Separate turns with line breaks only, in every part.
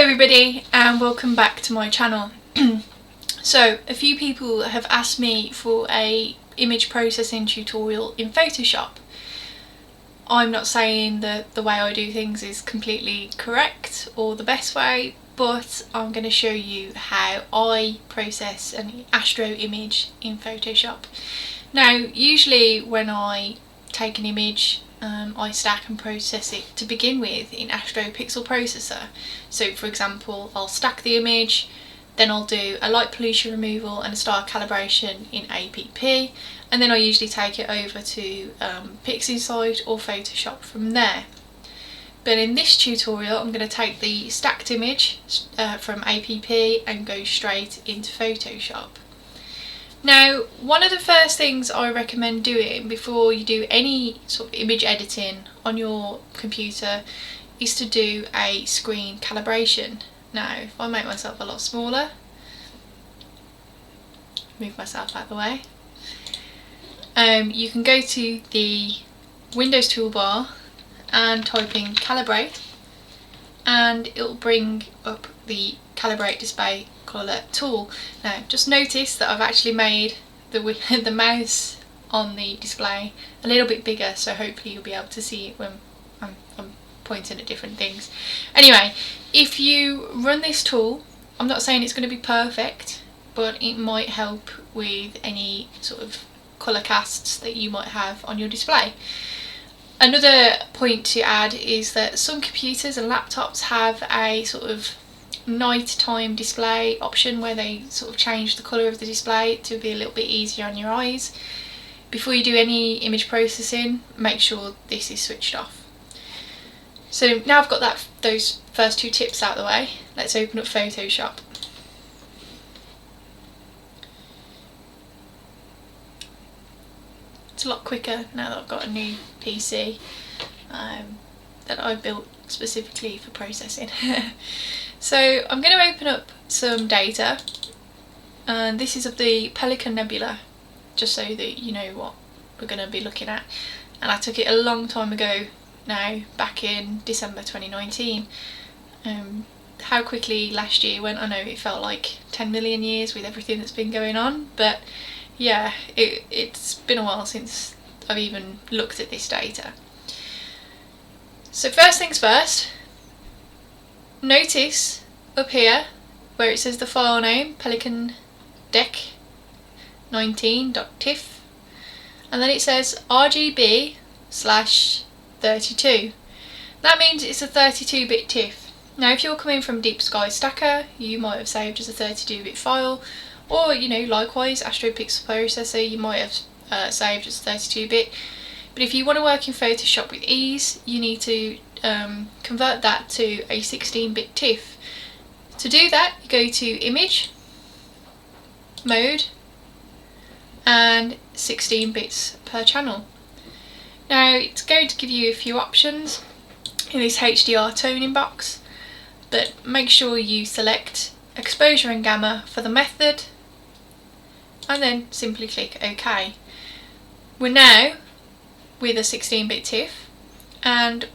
everybody and welcome back to my channel. So a few people have asked me for a image processing tutorial in Photoshop. I'm not saying that the way I do things is completely correct or the best way, but I'm going to show you how I process an astro image in Photoshop. Now usually when I take an image, I stack and process it to begin with in Astro Pixel Processor. So for example, I'll stack the image, then I'll do a light pollution removal and a style calibration in APP, and then I usually take it over to PixInsight or Photoshop from there. But in this tutorial I'm going to take the stacked image from APP and go straight into Photoshop. Now, one of the first things I recommend doing before you do any sort of image editing on your computer is to do a screen calibration. Now, if I make myself a lot smaller, move myself out of the way, you can go to the Windows toolbar and type in Calibrate, and it'll bring up the Calibrate Display Colour tool. Now just notice that I've actually made the mouse on the display a little bit bigger, so hopefully you'll be able to see it when I'm pointing at different things. Anyway, if you run this tool, I'm not saying it's going to be perfect, but it might help with any sort of colour casts that you might have on your display. Another point to add is that some computers and laptops have a sort of nighttime display option where they sort of change the colour of the display to be a little bit easier on your eyes. Before you do any image processing, make sure this is switched off. So now I've got those first two tips out of the way, let's open up Photoshop. It's a lot quicker now that I've got a new PC that I built specifically for processing. So I'm going to open up some data, and this is of the Pelican Nebula, just so that you know what we're going to be looking at. And I took it a long time ago now, back in December 2019. How quickly last year went, I know it felt like 10 million years with everything that's been going on, but yeah, it's been a while since I've even looked at this data. So first things first, notice up here where it says the file name Pelican Deck 19.tiff, and then it says RGB/32. That means it's a 32-bit TIFF. Now if you're coming from Deep Sky Stacker, you might have saved as a 32-bit file, or you know, likewise Astro Pixel Processor, you might have saved as 32-bit. But if you want to work in Photoshop with ease, you need to convert that to a 16-bit TIFF. To do that, you go to Image, Mode, and 16 bits per channel. Now it's going to give you a few options in this HDR toning box, but make sure you select Exposure and Gamma for the method, and then simply click OK. We're now with a 16-bit TIFF, and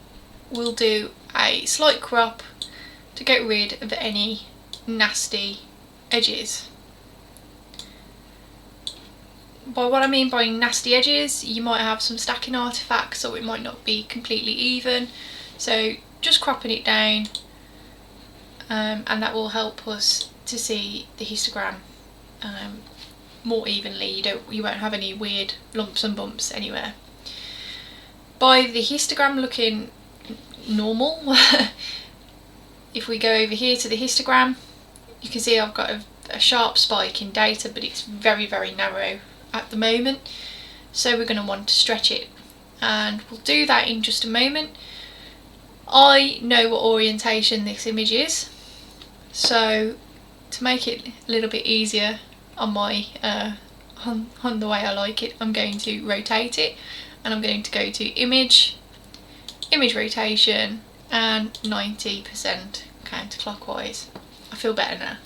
we'll do a slight crop to get rid of any nasty edges. By what I mean by nasty edges, you might have some stacking artifacts, or it might not be completely even, so just cropping it down, and that will help us to see the histogram more evenly. You won't have any weird lumps and bumps anywhere. By the histogram looking normal, if we go over here to the histogram, you can see I've got a sharp spike in data, but it's very, very narrow at the moment, so we're going to want to stretch it, and we'll do that in just a moment. I know what orientation this image is, so to make it a little bit easier on my on the way I like it, I'm going to rotate it, and I'm going to go to Image, Image Rotation, and 90% counterclockwise. I feel better now.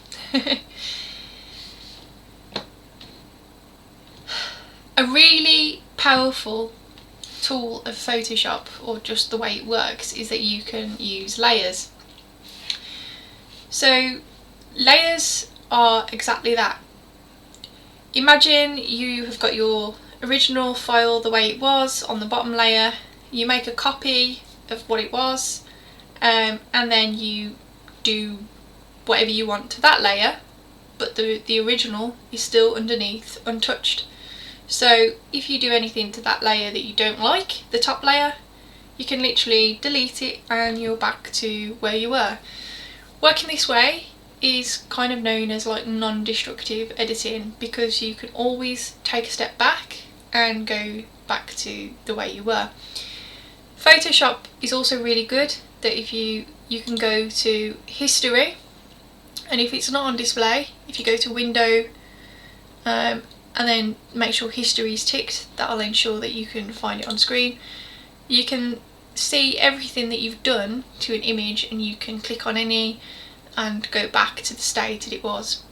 A really powerful tool of Photoshop, or just the way it works, is that you can use layers. So layers are exactly that. Imagine you have got your original file the way it was on the bottom layer, you make a copy of what it was, and then you do whatever you want to that layer, but the original is still underneath, untouched. So if you do anything to that layer that you don't like, the top layer, you can literally delete it and you're back to where you were. Working this way is kind of known as like non-destructive editing, because you can always take a step back and go back to the way you were. Photoshop is also really good, that if you can go to history, and if it's not on display, if you go to window and then make sure history is ticked, that'll ensure that you can find it on screen. You can see everything that you've done to an image, and you can click on any and go back to the state that it was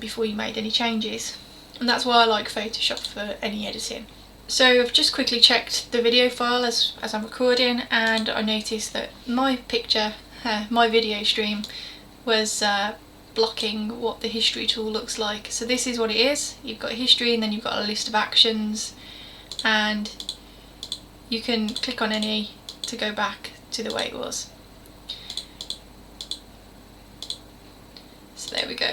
before you made any changes. And that's why I like Photoshop for any editing. So I've just quickly checked the video file as I'm recording, and I noticed that my picture, my video stream, was blocking what the history tool looks like. So this is what it is. You've got history, and then you've got a list of actions, and you can click on any to go back to the way it was. So there we go.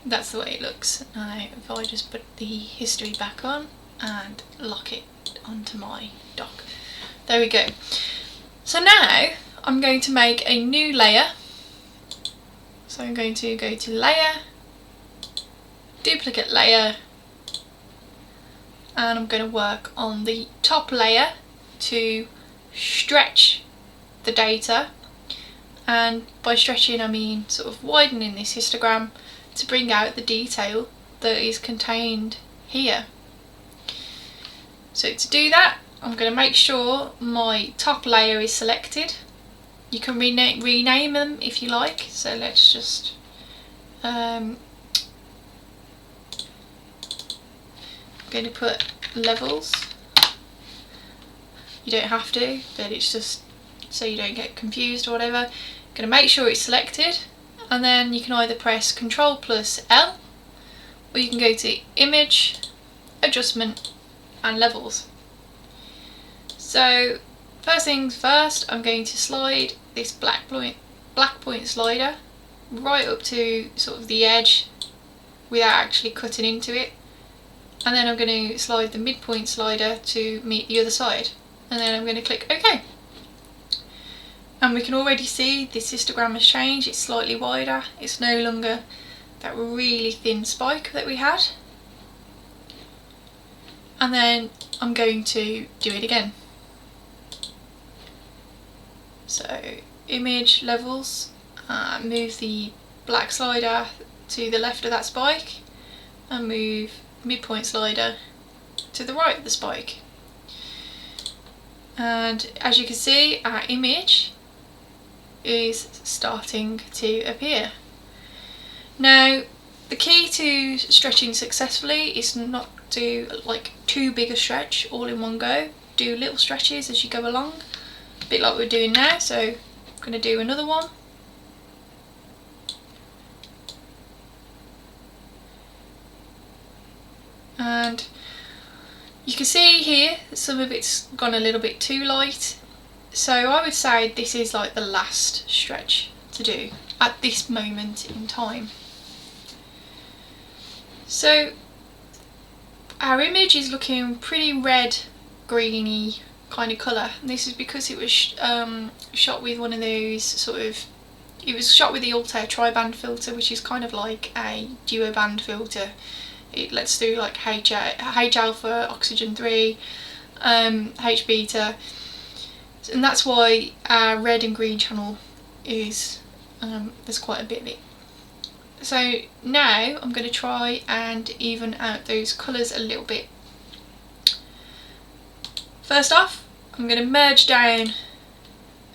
That's the way it looks. Now if I just put the history back on and lock it onto my dock. There we go. So now I'm going to make a new layer. So I'm going to go to layer, duplicate layer, and I'm going to work on the top layer to stretch the data, and by stretching I mean sort of widening this histogram to bring out the detail that is contained here. So to do that, I'm going to make sure my top layer is selected. You can rename them if you like, so let's just I'm going to put levels. You don't have to, but it's just so you don't get confused or whatever. I'm going to make sure it's selected, and then you can either press Ctrl+L, or you can go to Image, Adjustment and Levels. So first things first, I'm going to slide this black point slider right up to sort of the edge without actually cutting into it, and then I'm going to slide the midpoint slider to meet the other side, and then I'm going to click OK. And we can already see this histogram has changed, it's slightly wider, it's no longer that really thin spike that we had. And then I'm going to do it again. So image, levels, move the black slider to the left of that spike, and move midpoint slider to the right of the spike. And as you can see, our image is starting to appear. Now the key to stretching successfully is not do like too big a stretch all in one go. Do little stretches as you go along, a bit like we're doing now. So I'm going to do another one. And you can see here that some of it's gone a little bit too light. So I would say this is like the last stretch to do at this moment in time. So our image is looking pretty red, greeny kind of colour, and this is because it was shot with one of those sort of, it was shot with the Altair tri-band filter, which is kind of like a duo band filter. It lets through like H alpha, oxygen 3, H beta, and that's why our red and green channel is there's quite a bit of it. So now I'm going to try and even out those colours a little bit. First off, I'm going to merge down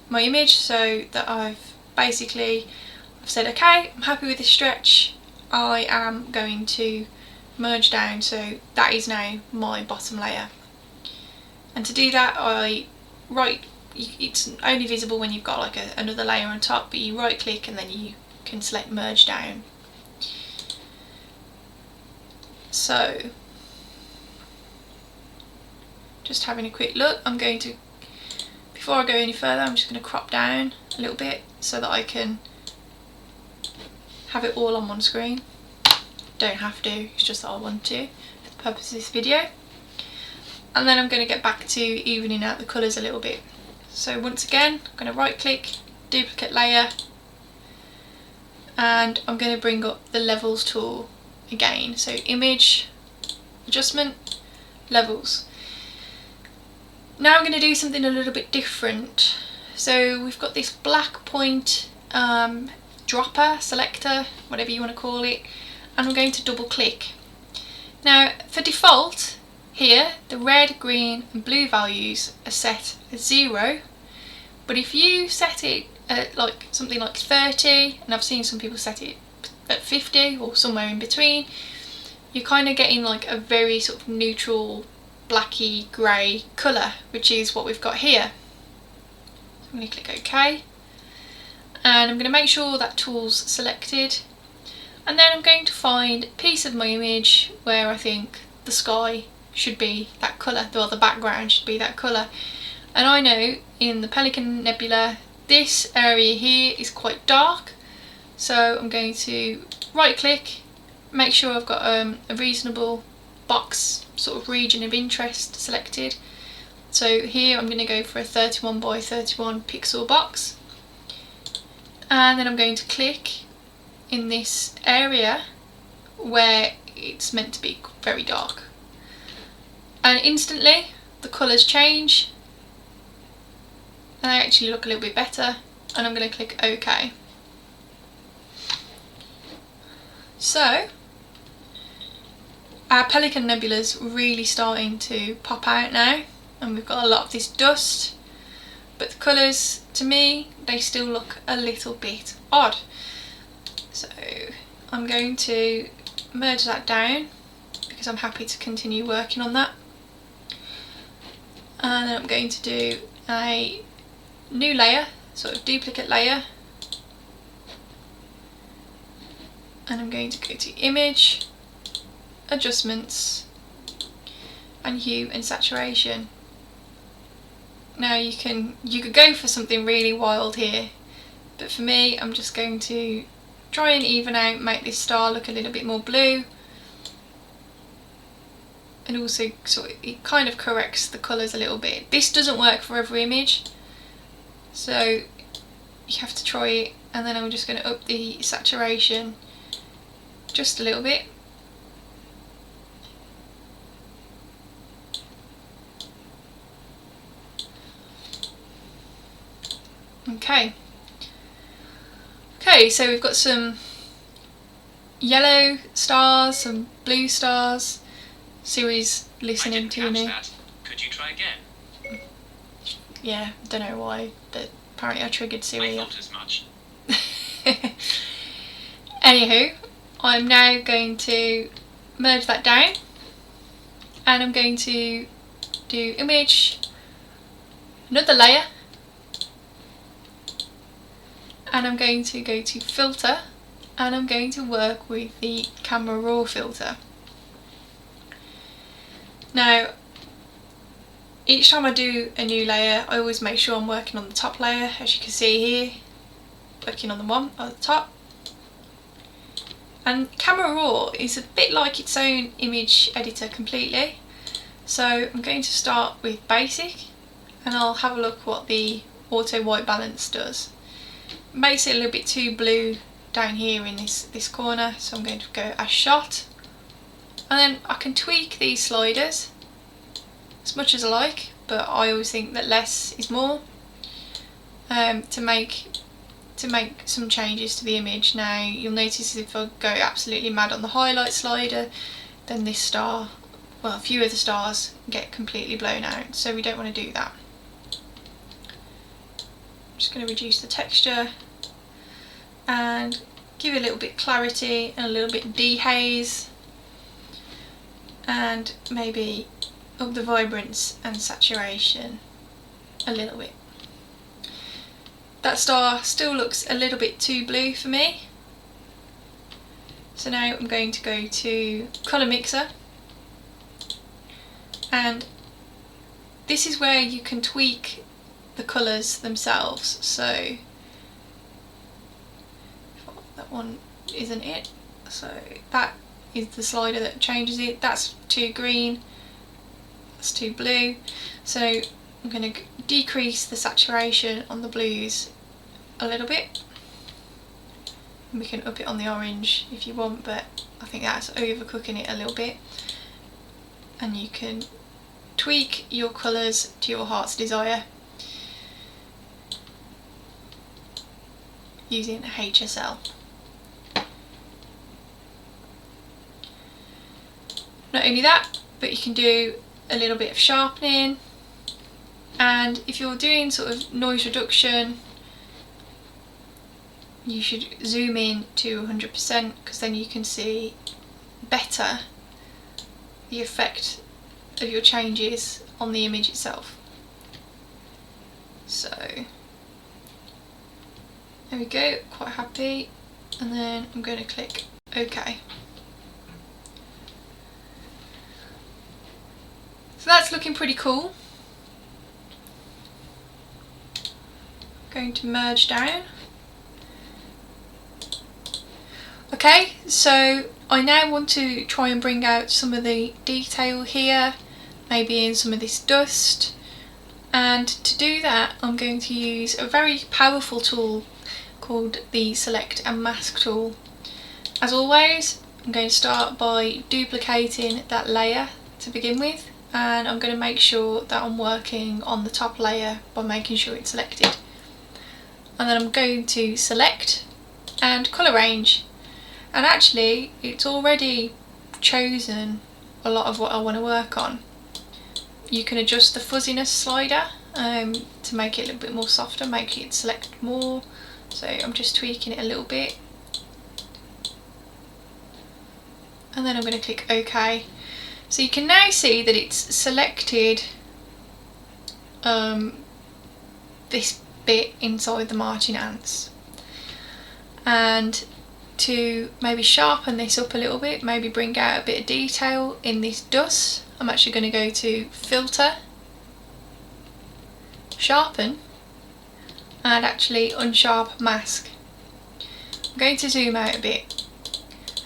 my image so that I've said okay, I'm happy with this stretch. I am going to merge down, so that is now my bottom layer. And to do that, it's only visible when you've got like another layer on top, but you right click and then you can select merge down. So just having a quick look, I'm going to, before I go any further, I'm just going to crop down a little bit so that I can have it all on one screen. Don't have to, it's just that I want to for the purpose of this video. And then I'm going to get back to evening out the colours a little bit. So once again, I'm going to right click, duplicate layer, and I'm going to bring up the levels tool again. So image, adjustment, levels. Now I'm going to do something a little bit different. So we've got this black point dropper, selector, whatever you want to call it, and I'm going to double click. Now for default here, the red, green and blue values are set as 0, but if you set it at like something like 30, and I've seen some people set it at 50 or somewhere in between, you're kind of getting like a very sort of neutral blacky grey colour, which is what we've got here. So I'm going to click OK, and I'm going to make sure that tool's selected, and then I'm going to find a piece of my image where I think the sky should be that colour, or the background should be that colour. And I know in the Pelican Nebula this area here is quite dark, so I'm going to right click, make sure I've got a reasonable box sort of region of interest selected. So here I'm going to go for a 31 by 31 pixel box, and then I'm going to click in this area where it's meant to be very dark, and instantly the colours change and they actually look a little bit better, and I'm going to click OK. So our Pelican Nebula's really starting to pop out now, and we've got a lot of this dust, but the colours, to me, they still look a little bit odd. So I'm going to merge that down because I'm happy to continue working on that. And then I'm going to do a new layer, sort of duplicate layer, and I'm going to go to image, adjustments and hue and saturation. Now you could go for something really wild here, but for me I'm just going to try and even out, make this star look a little bit more blue, and also sort of, it kind of corrects the colours a little bit. This doesn't work for every image, so you have to try it. And then I'm just going to up the saturation just a little bit. Okay, so we've got some yellow stars, some blue stars. Siri's listening to me.
Could you try again?
Yeah, don't know why, but apparently I triggered Siri.
I thought as much.
Anywho, I'm now going to merge that down, and I'm going to do image, another layer, and I'm going to go to filter, and I'm going to work with the camera raw filter. Now each time I do a new layer, I always make sure I'm working on the top layer, as you can see here, working on the one at the top. And Camera Raw is a bit like its own image editor completely, so I'm going to start with basic, and I'll have a look what the auto white balance does. It makes it a little bit too blue down here in this corner, so I'm going to go as shot, and then I can tweak these sliders as much as I like, but I always think that less is more, to make some changes to the image. Now you'll notice if I go absolutely mad on the highlight slider, then this star, well, a few of the stars get completely blown out, so we don't want to do that. I'm just going to reduce the texture and give it a little bit clarity and a little bit dehaze, and maybe up the vibrance and saturation a little bit. That star still looks a little bit too blue for me, So now I'm going to go to Colour Mixer, and this is where you can tweak the colours themselves. So that one isn't it, so that is the slider that changes it. That's too green, that's too blue, so I'm going to decrease the saturation on the blues a little bit. We can up it on the orange if you want, but I think that's overcooking it a little bit. And you can tweak your colours to your heart's desire using HSL. Not only that, but you can do a little bit of sharpening, and if you're doing sort of noise reduction, you should zoom in to 100%, because then you can see better the effect of your changes on the image itself. So there we go, quite happy, and then I'm going to click OK. So that's looking pretty cool. Going to merge down. Okay, so I now want to try and bring out some of the detail here, maybe in some of this dust, and to do that I'm going to use a very powerful tool called the Select and Mask tool. As always, I'm going to start by duplicating that layer to begin with, and I'm going to make sure that I'm working on the top layer by making sure it's selected. And then I'm going to select and colour range, and actually it's already chosen a lot of what I want to work on. You can adjust the fuzziness slider to make it a little bit more softer, make it select more, so I'm just tweaking it a little bit, and then I'm going to click OK. So you can now see that it's selected this bit inside the marching ants. And to maybe sharpen this up a little bit, maybe bring out a bit of detail in this dust, I'm actually going to go to Filter, Sharpen, and actually Unsharp Mask. I'm going to zoom out a bit,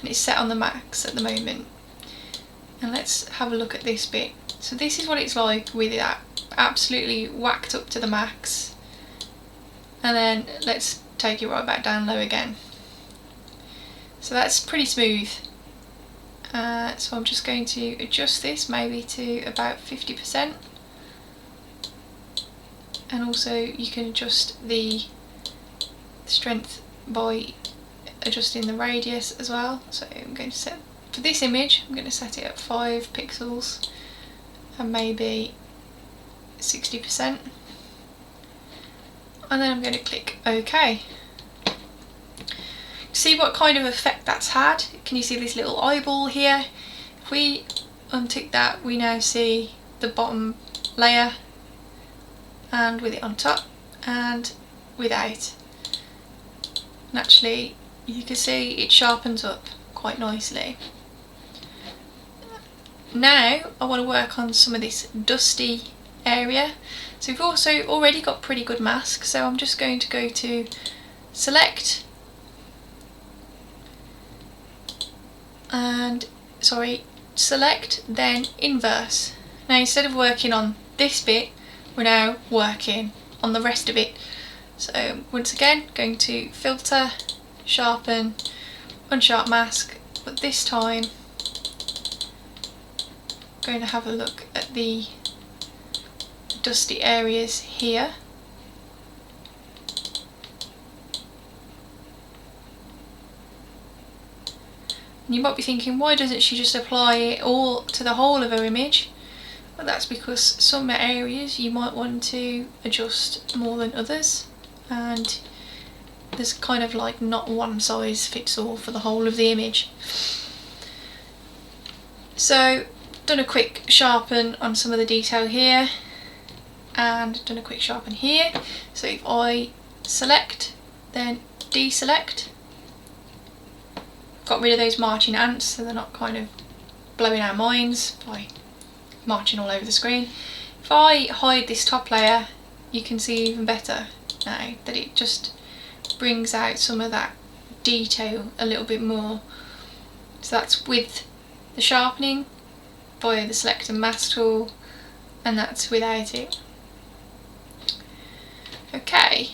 and it's set on the max at the moment. And let's have a look at this bit. So this is what it's like with it absolutely whacked up to the max. And then let's take it right back down low again. So that's pretty smooth. So I'm just going to adjust this maybe to about 50%. And also you can adjust the strength by adjusting the radius as well. So I'm going to set, for this image, I'm going to set it at 5 pixels and maybe 60%. And then I'm going to click OK. See what kind of effect that's had? Can you see this little eyeball here? If we untick that, we now see the bottom layer, and with it on top and without. And actually you can see it sharpens up quite nicely. Now I want to work on some of this dusty area. So we've also already got pretty good mask, so I'm just going to go to Select and select, then Inverse. Now instead of working on this bit, we're now working on the rest of it. So once again, going to Filter, Sharpen, Unsharp Mask, but this time I'm going to have a look at the dusty areas here. And you might be thinking, why doesn't she just apply it all to the whole of her image? Well, that's because some areas you might want to adjust more than others, and there's kind of like not one size fits all for the whole of the image. So done a quick sharpen on some of the detail here, and done a quick sharpen here. So if I select, then deselect, got rid of those marching ants so they're not kind of blowing our minds by marching all over the screen. If I hide this top layer, you can see even better now that it just brings out some of that detail a little bit more. So that's with the sharpening via the select and mask tool, and that's without it. Okay,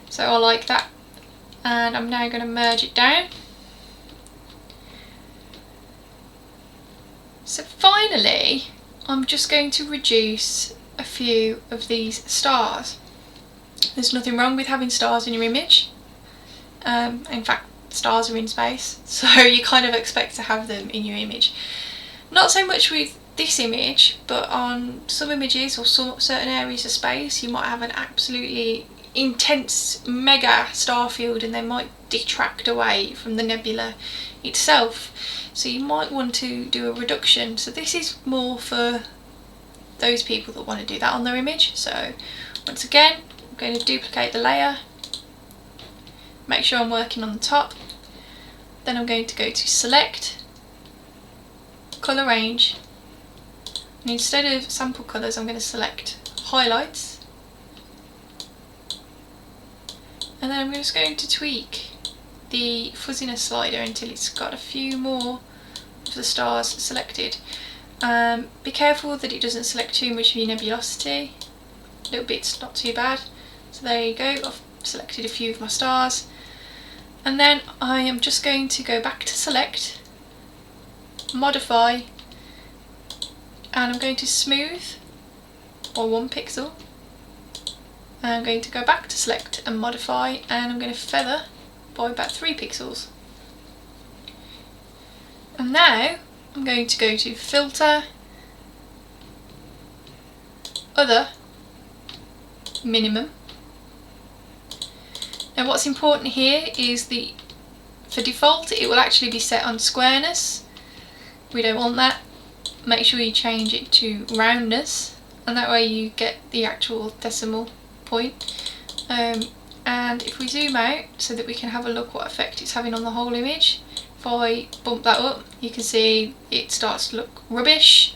so I like that, and I'm now going to merge it down. So finally, I'm just going to reduce a few of these stars. There's nothing wrong with having stars in your image. In fact, stars are in space, so you kind of expect to have them in your image. Not so much with this image, but on some images or some certain areas of space, you might have an absolutely intense mega star field and they might detract away from the nebula itself. So you might want to do a reduction. So this is more for those people that want to do that on their image. So once again, I'm going to duplicate the layer, make sure I'm working on the top, then I'm going to go to select, colour range, and instead of sample colours I'm going to select highlights, and then I'm just going to tweak the fuzziness slider until it's got a few more of the stars selected. Be careful that it doesn't select too much of your nebulosity. A little bit's not too bad. So there you go, I've selected a few of my stars. And then I am just going to go back to select, modify, and I'm going to smooth by 1 pixel. And I'm going to go back to select and modify, and I'm going to feather by about 3 pixels. And now I'm going to go to filter, other, minimum. Now what's important here is for default it will actually be set on squareness. We don't want that. Make sure you change it to roundness, and that way you get the actual decimal point. And if we zoom out so that we can have a look what effect it's having on the whole image, if I bump that up, you can see it starts to look rubbish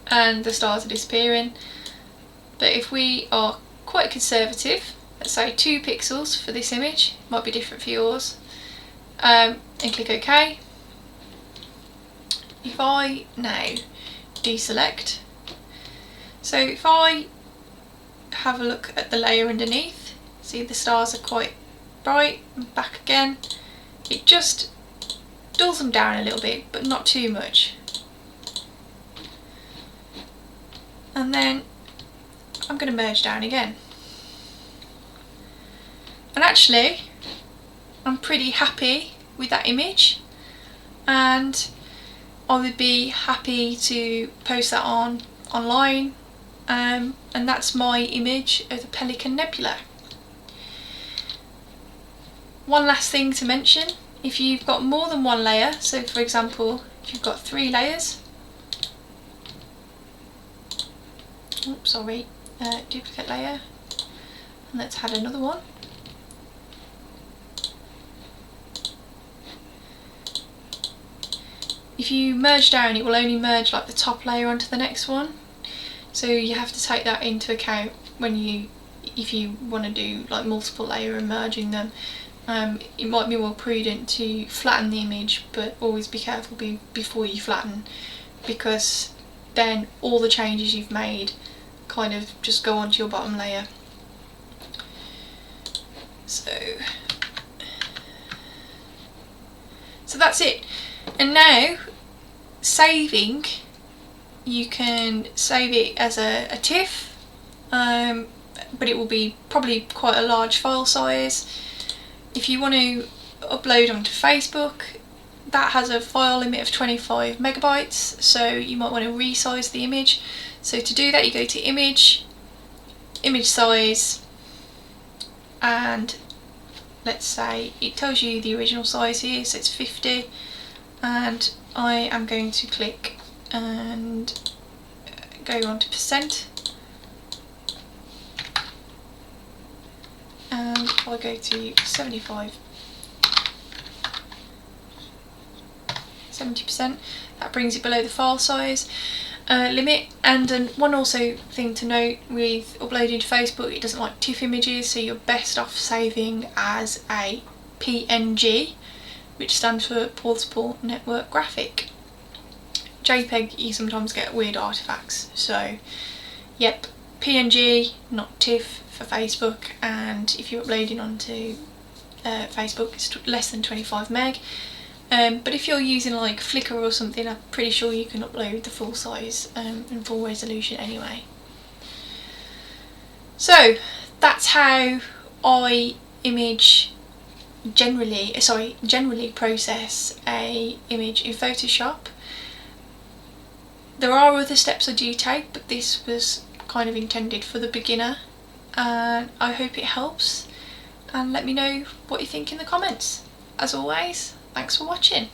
and the stars are disappearing. But if we are quite conservative, let's say 2 pixels for this image, might be different for yours, and click OK. If I now deselect, so if I have a look at the layer underneath, see the stars are quite bright, and back again, it just dulls them down a little bit, but not too much. And then I'm going to merge down again. And actually, I'm pretty happy with that image, and I would be happy to post that online, and that's my image of the Pelican Nebula. One last thing to mention, if you've got more than one layer, so for example if you've got 3 layers, oops, sorry, duplicate layer, and let's add another one. If you merge down, it will only merge like the top layer onto the next one, so you have to take that into account if you want to do like multiple layer and merging them. It might be more prudent to flatten the image, but always be careful before you flatten, because then all the changes you've made kind of just go onto your bottom layer. So that's it. And now saving, you can save it as a TIFF, but it will be probably quite a large file size. If you want to upload onto Facebook, that has a file limit of 25 megabytes, so you might want to resize the image. So to do that, you go to image, image size, and let's say it tells you the original size here, so it's 50, and I am going to click and go on to percent, and if I go to 75, 70%. That brings it below the file size limit. And one also thing to note with uploading to Facebook, it doesn't like TIFF images, so you're best off saving as a PNG, which stands for Portable Network Graphic. JPEG, you sometimes get weird artifacts, so yep, PNG, not TIFF for Facebook. And if you're uploading onto Facebook, it's less than 25 meg. But if you're using like Flickr or something, I'm pretty sure you can upload the full size and full resolution anyway. So that's how I generally process a image in Photoshop. There are other steps I do take, but this was kind of intended for the beginner, and I hope it helps, and let me know what you think in the comments. As always, thanks for watching.